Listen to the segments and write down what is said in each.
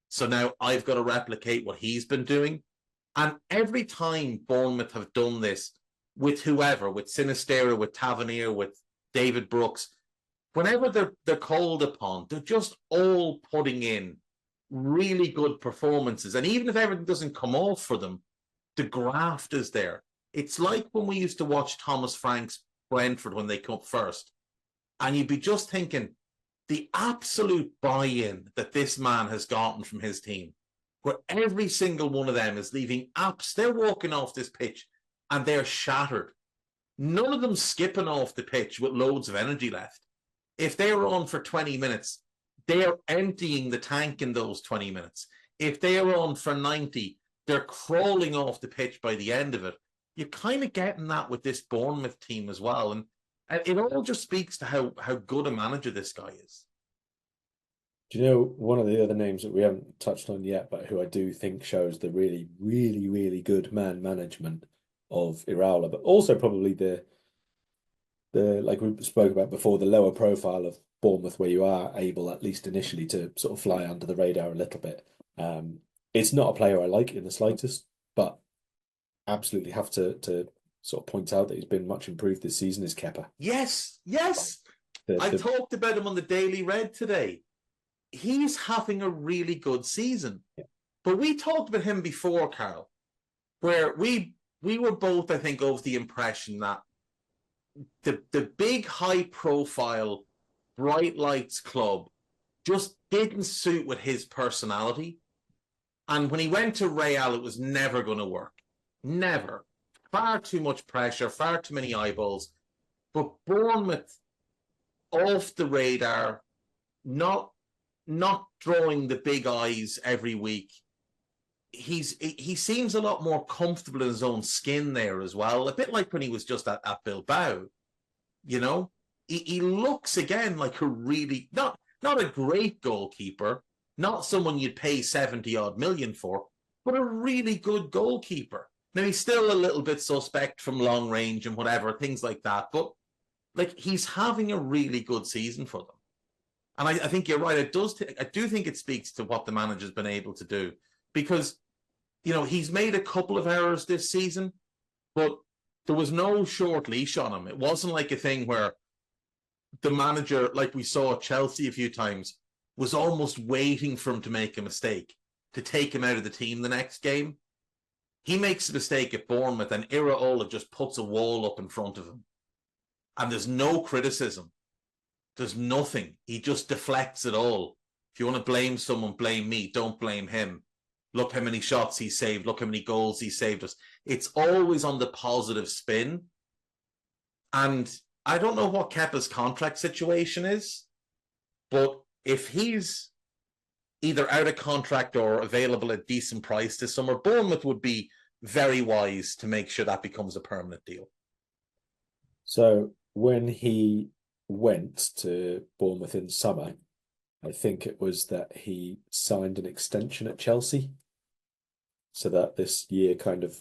So now I've got to replicate what he's been doing. And every time Bournemouth have done this with whoever, with Sinisterra, with Tavernier, with David Brooks, whenever they're called upon, they're just all putting in really good performances. And even if everything doesn't come off for them, the graft is there. It's like when we used to watch Thomas Frank's Brentford when they come up first. And you'd be just thinking, the absolute buy-in that this man has gotten from his team, where every single one of them is leaving apps. They're walking off this pitch and they're shattered. None of them skipping off the pitch with loads of energy left. If they're on for 20 minutes, they're emptying the tank in those 20 minutes. If they're on for 90, they're crawling off the pitch by the end of it. You're kind of getting that with this Bournemouth team as well. And it all just speaks to how good a manager this guy is. Do you know one of the other names that we haven't touched on yet, but who I do think shows the really, really, really good man management of Iraola, but also probably the like we spoke about before, the lower profile of Bournemouth, where you are able, at least initially, to sort of fly under the radar a little bit. It's not a player I like in the slightest, but absolutely have to sort of point out that he's been much improved this season, is Kepa. Yes. I talked about him on the Daily Red today. He's having a really good season. Yeah. But we talked about him before, Karl, where we were both, I think, of the impression that the big high-profile bright lights club just didn't suit with his personality. And when he went to Real, it was never going to work. Never. Far too much pressure, far too many eyeballs. But Bournemouth, off the radar, not drawing the big eyes every week. He seems a lot more comfortable in his own skin there as well. A bit like when he was just at Bilbao, you know. He looks again like a really not a great goalkeeper, not someone you'd pay 70-odd million for, but a really good goalkeeper. Now he's still a little bit suspect from long range and whatever, things like that, but like he's having a really good season for them. And I think you're right. I do think it speaks to what the manager's been able to do, because, you know, he's made a couple of errors this season, but there was no short leash on him. It wasn't like a thing where the manager, like we saw at Chelsea a few times, was almost waiting for him to make a mistake to take him out of the team the next game. He makes a mistake at Bournemouth and Iraola just puts a wall up in front of him. And there's no criticism. There's nothing. He just deflects it all. If you want to blame someone, blame me. Don't blame him. Look how many shots he saved. Look how many goals he saved us. It's always on the positive spin. And I don't know what Kepa's contract situation is, but if he's either out of contract or available at a decent price this summer, Bournemouth would be very wise to make sure that becomes a permanent deal. So when he went to Bournemouth in summer, I think it was that he signed an extension at Chelsea, so that this year kind of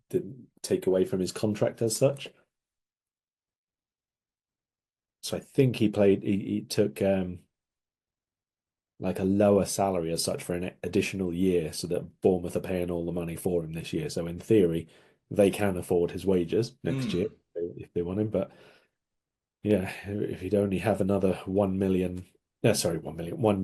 didn't take away from his contract as such. So I think he took like a lower salary as such for an additional year, so that Bournemouth are paying all the money for him this year. So in theory, they can afford his wages next year if they want him. But yeah, if he'd only have another 1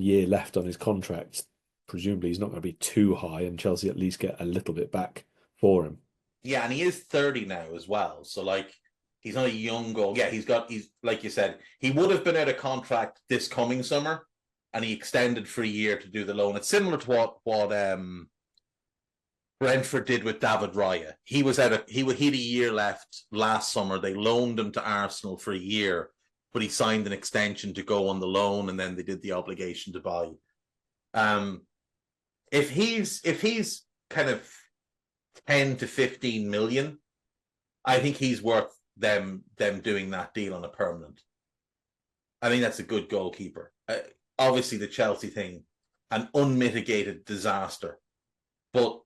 year left on his contract, presumably he's not going to be too high, and Chelsea at least get a little bit back for him. Yeah, and he is 30 now as well. So like, he's not a young goal. Yeah, he's like you said, he would have been out of contract this coming summer, and he extended for a year to do the loan. It's similar to what Brentford did with David Raya. He had a year left last summer. They loaned him to Arsenal for a year, but he signed an extension to go on the loan, and then they did the obligation to buy. If he's kind of 10 to 15 million, I think he's worth them doing that deal on a permanent. I think that's a good goalkeeper. Obviously, the Chelsea thing, an unmitigated disaster, but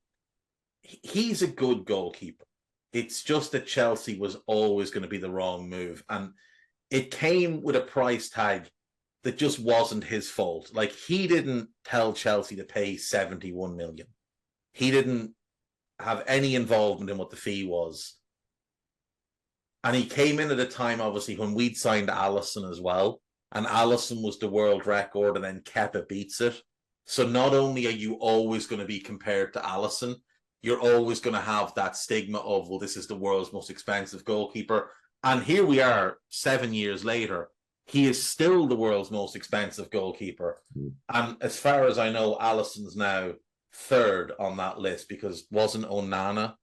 he's a good goalkeeper. It's just that Chelsea was always going to be the wrong move, and it came with a price tag that just wasn't his fault. Like, he didn't tell Chelsea to pay 71 million. He didn't have any involvement in what the fee was. And he came in at a time, obviously, when we'd signed Alisson as well. And Alisson was the world record, and then Kepa beats it. So not only are you always going to be compared to Alisson, you're always going to have that stigma of, well, this is the world's most expensive goalkeeper. And here we are 7 years later. He is still the world's most expensive goalkeeper. And as far as I know, Alisson's now third on that list, because wasn't Onana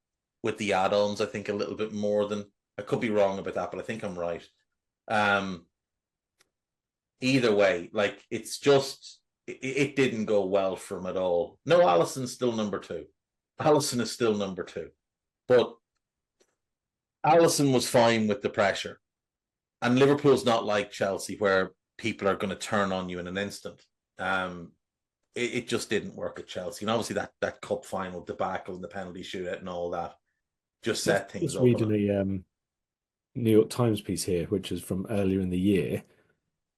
with the add-ons, I think, a little bit more than... I could be wrong about that, but I think I'm right. Either way, like, it's just... It didn't go well for him at all. No, Alisson's still number 2. Alisson is still number 2. But Alisson was fine with the pressure. And Liverpool's not like Chelsea, where people are going to turn on you in an instant. It just didn't work at Chelsea. And obviously that cup final debacle and the penalty shootout and all that just set things up. Reading a New York Times piece here, which is from earlier in the year.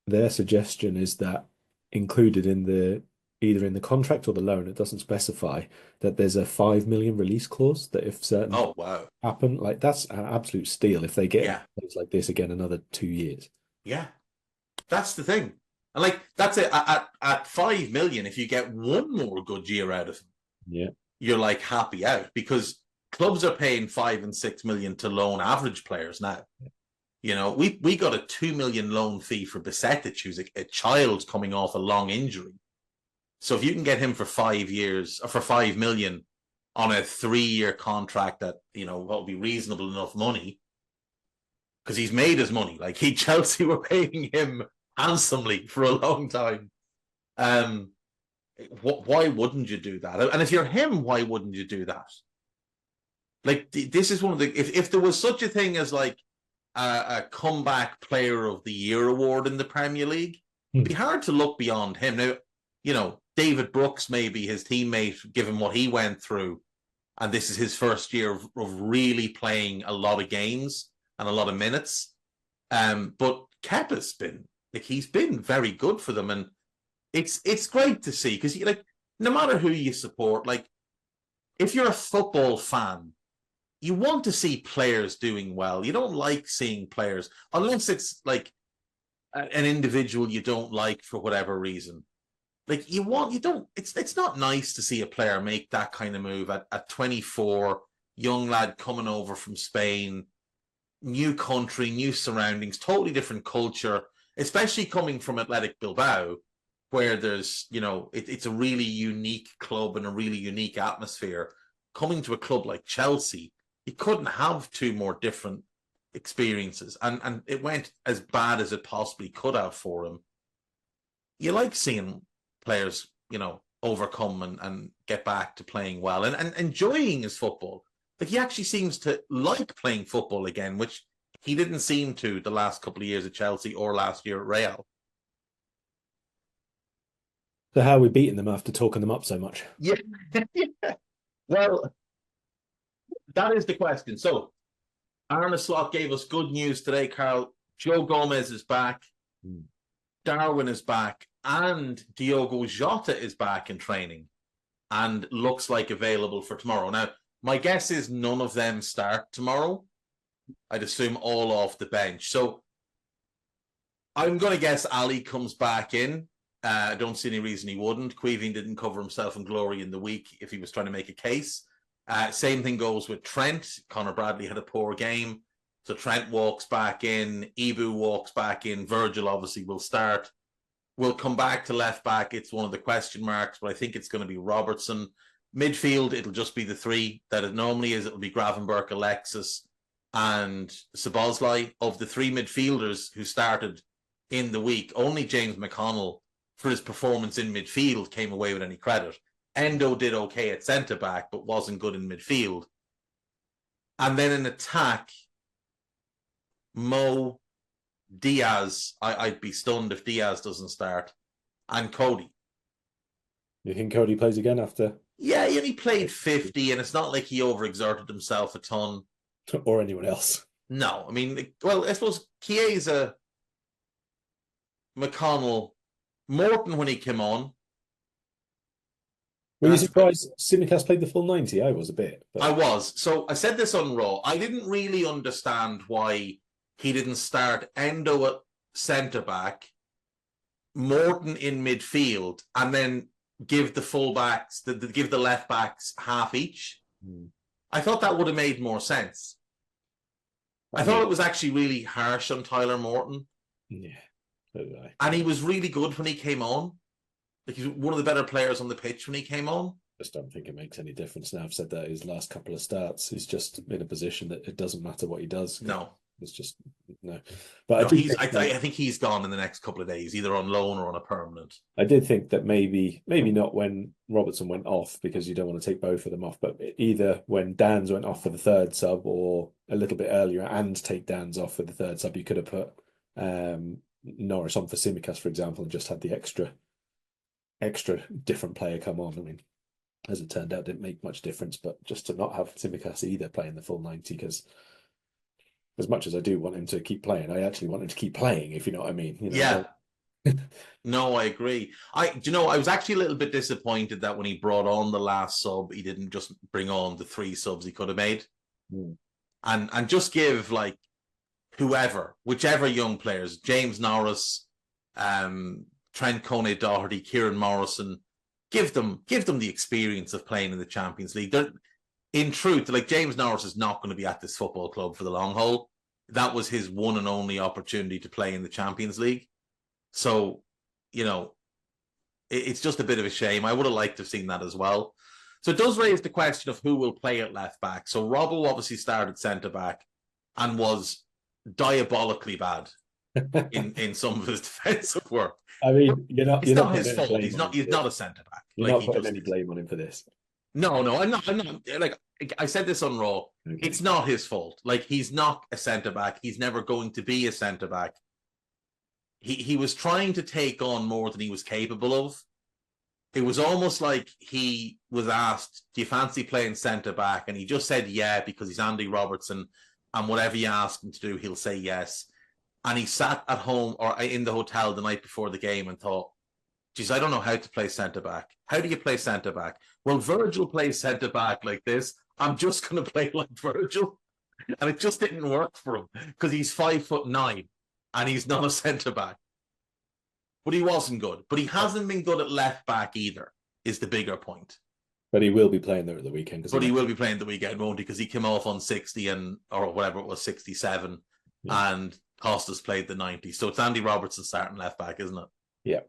Their suggestion is that included in either in the contract or the loan, it doesn't specify, that there's a 5 million release clause that if certain happen, like, that's an absolute steal if they get things like this again another 2 years. Yeah, that's the thing. And like, that's it. At 5 million, if you get one more good year out of him, you're like happy out, because clubs are paying 5 and 6 million to loan average players now. You know, we got a 2 million loan fee for Besetic, who's a child coming off a long injury. So if you can get him for 5 years, or for 5 million on a 3-year contract at, you know, what would be reasonable enough money, because he's made his money. Like, Chelsea were paying him handsomely for a long time. Why wouldn't you do that? And if you're him, why wouldn't you do that? Like, this is one of the... If there was such a thing as, like, a comeback player of the year award in the Premier League, it'd be hard to look beyond him. Now, you know, David Brooks, maybe his teammate, given what he went through, and this is his first year of really playing a lot of games and a lot of minutes. But Kepa's been, like, he's been very good for them, and it's great to see, because, like, no matter who you support, like, if you're a football fan, you want to see players doing well. You don't like seeing players, unless it's like an individual you don't like for whatever reason. Like, it's not nice to see a player make that kind of move at 24, young lad coming over from Spain, new country, new surroundings, totally different culture, especially coming from Athletic Bilbao, where there's, you know, it's a really unique club and a really unique atmosphere. Coming to a club like Chelsea, you couldn't have two more different experiences, and it went as bad as it possibly could have for him. You like seeing players, you know, overcome and get back to playing well and enjoying his football. Like, he actually seems to like playing football again, which he didn't seem to the last couple of years at Chelsea or last year at Real. So how are we beating them after talking them up so much? Yeah. Well, that is the question. So, Arne Slot gave us good news today, Karl. Joe Gomez is back. Darwin is back. And Diogo Jota is back in training and looks like available for tomorrow. Now, my guess is none of them start tomorrow. I'd assume all off the bench. So, I'm going to guess Ali comes back in. I don't see any reason he wouldn't. Queeving didn't cover himself in glory in the week if he was trying to make a case. Same thing goes with Trent. Conor Bradley had a poor game. So Trent walks back in. Ibu walks back in. Virgil obviously will start. We'll come back to left back. It's one of the question marks, but I think it's going to be Robertson. Midfield, it'll just be the three that it normally is. It'll be Gravenberch, Alexis, and Szoboszlai. Of the three midfielders who started in the week, only James McConnell, for his performance in midfield, came away with any credit. Endo did okay at centre-back, but wasn't good in midfield. And then in attack, Mo, Diaz, I'd be stunned if Diaz doesn't start, and Cody. You think Cody plays again after? Yeah, he only played 50, and it's not like he overexerted himself a ton. Or anyone else. No, I mean, well, I suppose Chiesa, McConnell, Morton, when he came on, Were you surprised Tsimikas played the full 90? I was a bit. But... I was. So I said this on Raw. I didn't really understand why he didn't start Endo at centre-back, Morton in midfield, and then give the full-backs, give the left-backs half each. I thought that would have made more sense. I thought it was actually really harsh on Tyler Morton. Yeah. And he was really good when he came on. Like, he's one of the better players on the pitch when he came on. I just don't think it makes any difference now. I've said that his last couple of starts, he's just in a position that it doesn't matter what he does. No. It's just, no. But no, I think he's gone in the next couple of days, either on loan or on a permanent. I did think that maybe not when Robertson went off, because you don't want to take both of them off, but either when Dan's went off for the third sub or a little bit earlier and take Dan's off for the third sub, you could have put Norris on for Tsimikas, for example, and just had the extra different player come on. I mean, as it turned out, didn't make much difference, but just to not have Tsimikas either playing the full 90, because as much as I do want him to keep playing, I actually want him to keep playing, if you know what I mean. You know, yeah. No, I agree. I was actually a little bit disappointed that when he brought on the last sub, he didn't just bring on the 3 subs he could have made. And just give, like, whichever young players, James Norris, Trent Cone-Doherty, Kieran Morrison, give them the experience of playing in the Champions League. In truth, like, James Norris is not going to be at this football club for the long haul. That was his one and only opportunity to play in the Champions League. So, it's just a bit of a shame. I would have liked to have seen that as well. So it does raise the question of who will play at left back. So Robbo obviously started centre back and was diabolically bad in some of his defensive work. I mean, it's not his fault. He's not a centre back. You're not putting any blame on him for this. No, I'm not. Like, I said this on Raw. Okay. It's not his fault. Like, he's not a centre back. He's never going to be a centre back. He was trying to take on more than he was capable of. It was almost like he was asked, "Do you fancy playing centre back?" And he just said, "Yeah," because he's Andy Robertson, and whatever you ask him to do, he'll say yes. And he sat at home or in the hotel the night before the game and thought, "Geez, I don't know how to play centre back. How do you play centre back? Well, Virgil plays centre back like this. I'm just going to play like Virgil," and it just didn't work for him because he's 5'9" and he's not a centre back. But he wasn't good. But he hasn't been good at left back either, is the bigger point. But he will be playing there at the weekend. But he will be playing the weekend, won't he? Because he came off on 60 or whatever it was, 67, and Costas played the 90. So it's Andy Robertson starting left back, isn't it? Yeah.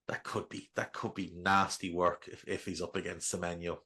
That could be nasty work if he's up against Semenyo.